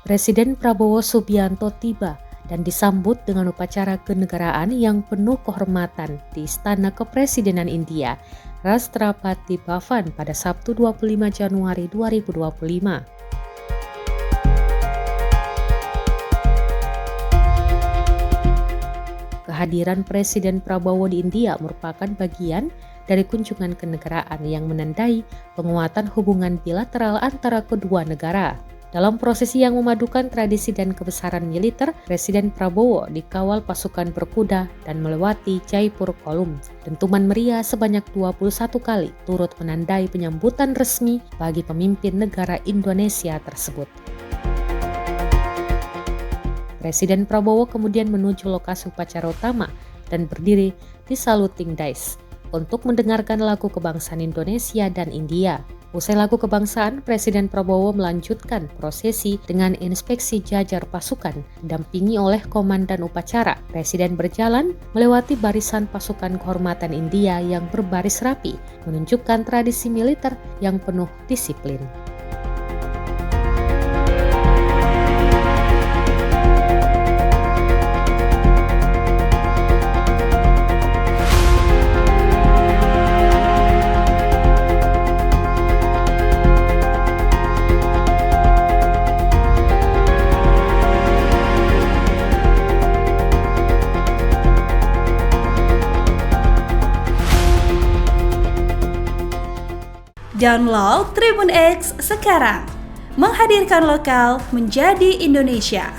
Presiden Prabowo Subianto tiba dan disambut dengan upacara kenegaraan yang penuh kehormatan di Istana Kepresidenan India, Rashtrapati Bhavan pada Sabtu 25 Januari 2025. Kehadiran Presiden Prabowo di India merupakan bagian dari kunjungan kenegaraan yang menandai penguatan hubungan bilateral antara kedua negara. Dalam prosesi yang memadukan tradisi dan kebesaran militer, Presiden Prabowo dikawal pasukan berkuda dan melewati Jaipur Kolum. Dentuman meriah sebanyak 21 kali turut menandai penyambutan resmi bagi pemimpin negara Indonesia tersebut. Presiden Prabowo kemudian menuju lokasi upacara utama dan berdiri di Saluting Dais untuk mendengarkan lagu kebangsaan Indonesia dan India. Usai lagu kebangsaan, Presiden Prabowo melanjutkan prosesi dengan inspeksi jajar pasukan, didampingi oleh komandan upacara. Presiden berjalan melewati barisan pasukan kehormatan India yang berbaris rapi, menunjukkan tradisi militer yang penuh disiplin. Download Tribun X sekarang, menghadirkan lokal menjadi Indonesia.